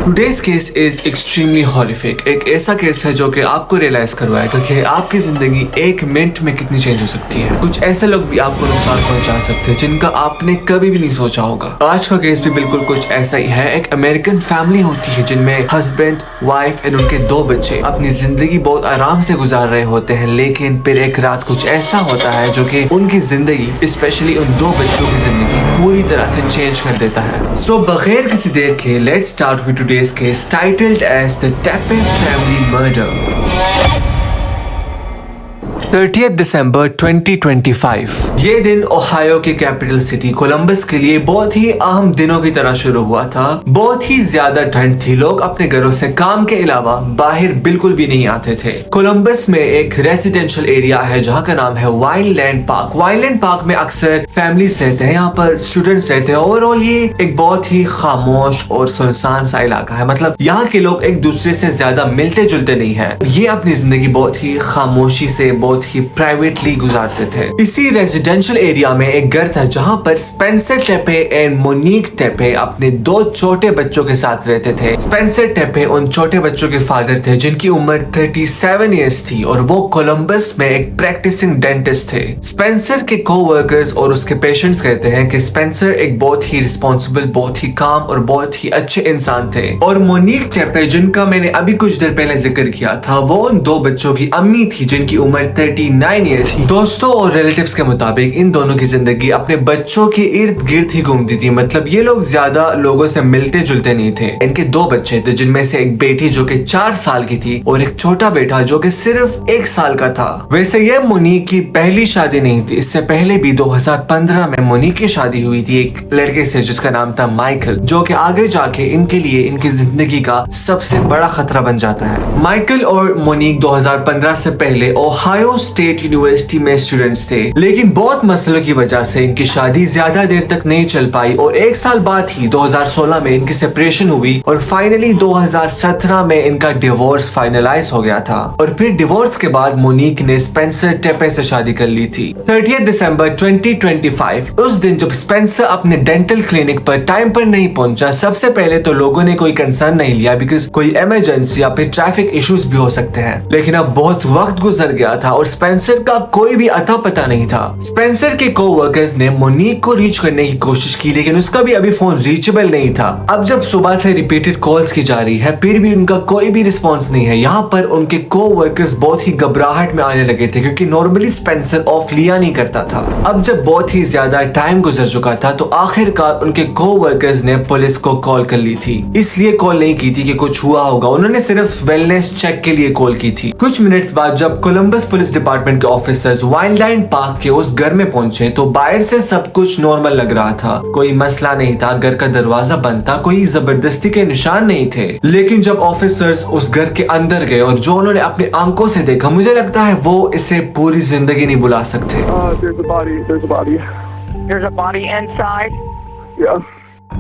Today's case is extremely horrific। एक ऐसा case है जो कि आपको रियलाइज करवाएगा कि आपकी जिंदगी एक मिनट में कितनी चेंज हो सकती है। कुछ ऐसे लोग भी आपको नुकसान पहुंचा सकते हैं जिनका आपने कभी भी नहीं सोचा होगा। आज का केस भी बिल्कुल कुछ ऐसा ही है। एक अमेरिकन फैमिली होती है जिनमें हस्बैंड, वाइफ एंड उनके 2 बच्चे अपनी जिंदगी बहुत आराम से गुजार रहे होते हैं, लेकिन फिर एक रात कुछ ऐसा होता है जो कि उनकी जिंदगी, स्पेशली उन 2 बच्चों की जिंदगी पूरी तरह से चेंज कर देता है। सो बगैर किसी देर के let's start with today's case titled as the Tepe family murder. 30 दिसंबर 2025। ये दिन ओहायो की कैपिटल सिटी कोलंबस के लिए बहुत ही अहम दिनों की तरह शुरू हुआ था। बहुत ही ज्यादा ठंड थी, लोग अपने घरों से काम के अलावा बाहर बिल्कुल भी नहीं आते थे। कोलंबस में एक रेसिडेंशियल एरिया है जहाँ का नाम है वाइल्डलैंड पार्क। वाइल्डलैंड पार्क में अक्सर फैमिलीज रहते हैं, यहाँ पर स्टूडेंट्स रहते हैं। ओवरऑल ये एक बहुत ही खामोश और सुनसान सा इलाका है। मतलब यहाँ के लोग एक दूसरे से ज्यादा मिलते जुलते नहीं है। ये अपनी जिंदगी बहुत ही खामोशी से, बहुत ही प्राइवेटली गुजारते थे। इसी रेजिडेंशियल एरिया में एक घर था जहां पर Spencer Tepe and Monique Tepe अपने 2 छोटे बच्चों के साथ रहते थे। स्पेंसर टेपे उन छोटे बच्चों के फादर थे जिनकी उम्र 37 इयर्स थी और वो कोलंबस में एक प्रैक्टिसिंग डेंटिस्ट थे। स्पेंसर के कोवर्कर्स और उसके पेशेंट्स कहते हैं कि स्पेंसर एक बहुत ही रिस्पॉन्सिबल, बहुत ही काम और बहुत ही अच्छे इंसान थे। और मोनिक टेपे, जिनका मैंने अभी कुछ देर पहले जिक्र किया था, वो उन 2 बच्चों की अम्मी थी जिनकी उम्र 39 इयर्स थी। दोस्तों और रिलेटिव्स के मुताबिक इन दोनों की जिंदगी अपने बच्चों के इर्द गिर्द ही घूमती थी। मतलब ये लोग ज्यादा लोगों से मिलते जुलते नहीं थे। इनके 2 बच्चे थे जिनमें से एक बेटी जो कि 4 साल की थी और एक छोटा बेटा जो कि सिर्फ 1 साल का था। वैसे ये मोनिक की पहली शादी नहीं थी। इससे पहले भी 2015 में मोनिक की शादी हुई थी एक लड़के से जिसका नाम था माइकल, जो कि आगे जाके इनके लिए इनकी जिंदगी का सबसे बड़ा खतरा बन जाता है। माइकल और मोनिक 2015 से पहले ओहायो स्टेट यूनिवर्सिटी में स्टूडेंट्स थे, लेकिन बहुत मसलों की वजह से इनकी शादी ज्यादा देर तक नहीं चल पाई और 1 साल बाद ही 2016 में इनकी सेपरेशन हुई और फाइनली 2017 में इनका डिवोर्स फाइनलाइज हो गया था। और फिर डिवोर्स के बाद मोनिक ने स्पेंसर टेपे से शादी कर ली थी। 30 दिसंबर 2025 उस दिन जब स्पेंसर अपने डेंटल क्लिनिक पर टाइम पर नहीं पहुंचा, सबसे पहले तो लोगों ने कोई कंसर्न नहीं लिया बिकॉज कोई इमरजेंसी या फिर ट्रैफिक इश्यूज भी हो सकते हैं। लेकिन अब बहुत वक्त गुजर गया था और स्पेंसर का कोई भी अता पता नहीं था। स्पेंसर के कोवर्कर्स ने मोनिक को रीच करने की कोशिश की, लेकिन उसका भी अभी फोन रीचेबल नहीं था। अब जब सुबह से रिपीटेड कॉल्स की जा रही है फिर भी उनका कोई भी रिस्पॉन्स नहीं है। यहाँ पर उनके कोवर्कर्स बहुत ही घबराहट में आने लगे थे क्योंकि नॉर्मली स्पेंसर ऑफ लिया नहीं करता था। अब जब बहुत ही ज्यादा टाइम गुजर चुका था तो आखिरकार उनके कोवर्कर्स ने पुलिस को कॉल कर ली थी। इसलिए कॉल नहीं की थी कि कुछ हुआ होगा, उन्होंने सिर्फ वेलनेस चेक के लिए कॉल की थी। कुछ मिनट्स बाद जब कोलंबस पुलिस डिपार्टमेंट के ऑफिसर्स वाइल्डलैंड पार्क के उस घर में पहुंचे तो बाहर से सब कुछ नॉर्मल लग रहा था। कोई मसला नहीं था, घर का दरवाजा बंद था, कोई जबरदस्ती के निशान नहीं थे। लेकिन जब ऑफिसर्स उस घर के अंदर गए और जो उन्होंने अपनी आंखों से देखा, मुझे लगता है वो इसे पूरी जिंदगी नहीं भुला सकते। There's a body inside. Yeah.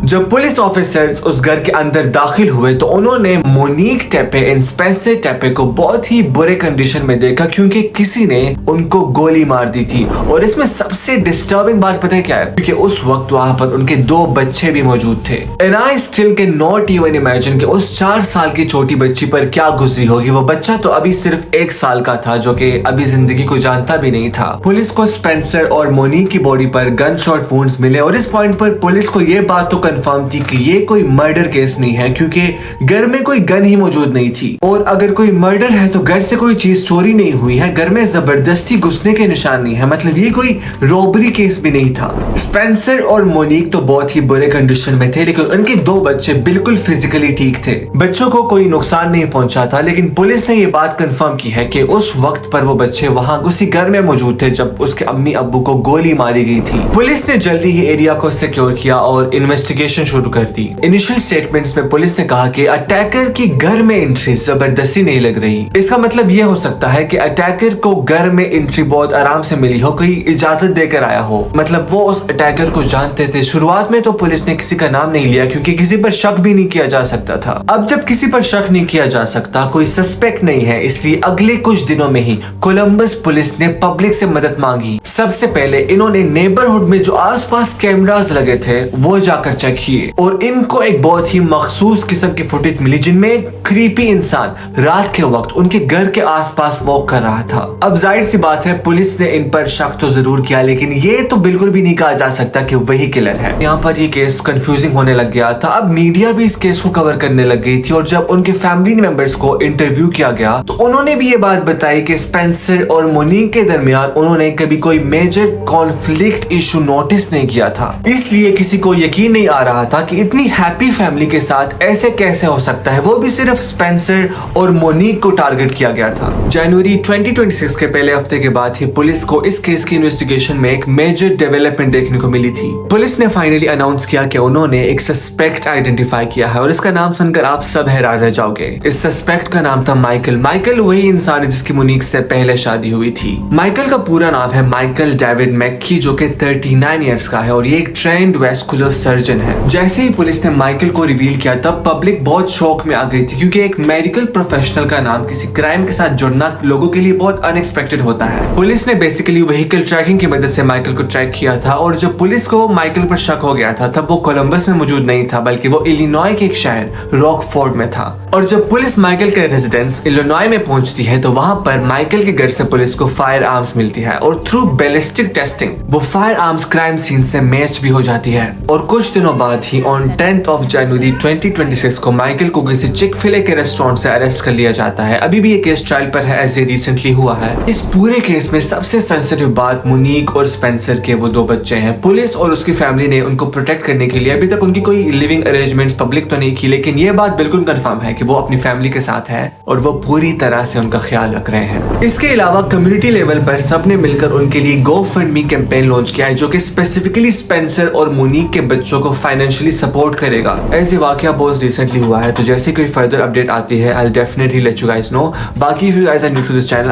जब पुलिस ऑफिसर्स उस घर के अंदर दाखिल हुए तो उन्होंने Monique Tepe and Spencer Tepe को बहुत ही बुरे कंडीशन में देखा क्योंकि किसी ने उनको गोली मार दी थी। और इसमें सबसे डिस्टर्बिंग बात पता है क्या है? क्योंकि उस वक्त वहां पर उनके 2 बच्चे भी मौजूद थे। And I still can not even imagine कि उस 4 साल की छोटी बच्ची पर क्या गुजरी होगी। वो बच्चा तो अभी सिर्फ 1 साल का था जो कि अभी जिंदगी को जानता भी नहीं था। पुलिस को स्पेंसर और मोनिक की बॉडी पर गन शॉट वुंड्स मिले और इस पॉइंट पर पुलिस को यह बात तो कंफर्म थी कि ये कोई मर्डर केस नहीं है क्योंकि घर में कोई गन ही मौजूद नहीं थी। और अगर कोई मर्डर है तो घर से कोई चीज चोरी नहीं हुई है, घर में जबरदस्ती घुसने के निशान नहीं है। मतलब ये कोई रॉबरी केस भी नहीं था। स्पेंसर और मोनिक तो बहुत ही बुरे कंडीशन में थे, लेकिन उनके 2 बच्चे बिल्कुल फिजिकली ठीक थे। बच्चों को कोई नुकसान नहीं पहुंचा था। लेकिन पुलिस ने ये बात कंफर्म की है कि उस वक्त पर वो बच्चे वहां उसी घर में मौजूद थे जब उसके अम्मी अब्बू को गोली मारी गई थी। पुलिस ने जल्दी ही एरिया को सिक्योर किया और इन्वेस्टिगेशन शुरू कर दी। इनिशियल स्टेटमेंट्स में पुलिस ने कहा कि अटैकर की घर में एंट्री जबरदस्ती नहीं लग रही। इसका मतलब यह हो सकता है कि अटैकर को घर में एंट्री बहुत आराम से मिली हो, कोई इजाजत देकर आया हो। मतलब वो उस अटैकर को जानते थे। शुरुआत में तो पुलिस ने किसी का नाम नहीं लिया क्योंकि किसी पर शक भी नहीं किया जा सकता था। अब जब किसी पर शक नहीं किया जा सकता, कोई सस्पेक्ट नहीं है, इसलिए अगले कुछ दिनों में ही कोलंबस पुलिस ने पब्लिक से मदद मांगी। सबसे पहले इन्होंने नेबरहुड में जो आसपास कैमरास लगे थे वो जाकर चेक किए और इनको एक बहुत ही मखसूस किस्म की फुटेज मिली जिनमें एक क्रीपी इंसान रात के वक्त उनके घर के आसपास वॉक कर रहा था। अब जाहिर सी बात है पुलिस ने इन पर शक तो जरूर किया, लेकिन ये तो बिल्कुल भी नहीं कहा जा सकता कि वही किलर है। यहाँ पर ये केस कंफ्यूजिंग होने लग गया था। अब मीडिया भी इस केस को कवर करने लग गई थी और जब उनके फैमिली मेंबर्स को इंटरव्यू किया गया तो उन्होंने भी ये बात बताई कि स्पेंसर और मोनिक के दरमियान उन्होंने कभी कोई मेजर कॉन्फ्लिक्ट इशू नोटिस नहीं किया था। इसलिए किसी को यकीन नहीं आ रहा था कि इतनी हैप्पी फैमिली के साथ ऐसे कैसे हो सकता है, वो भी सिर्फ स्पेंसर और मोनिक को टारगेट किया गया था। जनवरी 2026 के पहले हफ्ते के बाद ही पुलिस को इस केस की इन्वेस्टिगेशन में एक मेजर डेवलपमेंट देखने को मिली थी। पुलिस ने फाइनली अनाउंस किया कि उन्होंने एक सस्पेक्ट आइडेंटिफाई किया है और इसका नाम सुनकर आप सब हैरान रह जाओगे। इस सस्पेक्ट का नाम था माइकल। माइकल वही इंसान है जिसकी मोनिक से पहले शादी हुई थी। माइकल का पूरा नाम है माइकल डेविड मैक्की, जो कि 39 इयर्स का है और ये एक ट्रेंड वेस्कुलर सर्जन है। जैसे ही पुलिस ने माइकल को रिवील किया तब पब्लिक बहुत शॉक में आ गई थी, क्योंकि एक मेडिकल प्रोफेशनल का नाम किसी क्राइम के साथ जुड़ना लोगों के लिए बहुत अनएक्सपेक्टेड होता है। पुलिस ने बेसिकली व्हीकल ट्रैकिंग की मदद से माइकल को ट्रैक किया था और जब पुलिस को माइकल पर शक हो गया था तब वो कोलंबस में मौजूद नहीं था, बल्कि वो इलिनॉय के एक शहर रॉकफोर्ड में था। और जब पुलिस माइकल के रेजिडेंस इलिनॉय में पहुंचती है तो वहां पर माइकल के घर से पुलिस को फायर आर्म्स मिलती है और थ्रू बैलिस्टिक टेस्टिंग वो फायर आर्म्स क्राइम सीन से मैच भी हो जाती है। और कुछ दिनों बाद ही ऑन 10th of January 2026 को माइकल को किसी चिक-फिल-ए के रेस्टोरेंट से अरेस्ट कर लिया जाता है। अभी भी ये केस ट्रायल पर है, ऐसे रिसेंटली हुआ है। इस पूरे केस में सबसे सेंसिटिव बात मोनिक और स्पेंसर के वो दो बच्चे हैं। पुलिस और उसकी फैमिली ने उनको प्रोटेक्ट करने के लिए अभी तक उनकी कोई लिविंग अरेंजमेंट्स पब्लिक तो नहीं की, लेकिन ये बात बिल्कुल कंफर्म है कि वो अपनी फैमिली के साथ है और वो पूरी तरह से उनका ख्याल रख रहे हैं। इसके अलावा कम्युनिटी लेवल पर सबने मिलकर उनके लिए GoFundMe कैंपेन लॉन्च किया है, जो कि स्पेसिफिकली स्पेंसर और मोनिक के बच्चों को फाइनेंशियली सपोर्ट करेगा। ऐसे वाकया बहुत रिसेंटली हुआ है, तो जैसे कोई फर्दर अपडेट आती है I'll definitely let you guys know. बाकी if you guys are new to this channel,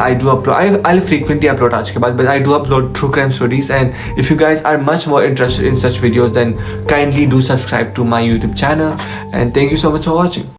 I'll frequently upload आज के बाद, but I do upload true crime stories, and if you guys are much more interested in such videos, then kindly do subscribe to my YouTube channel, and thank you so much for watching.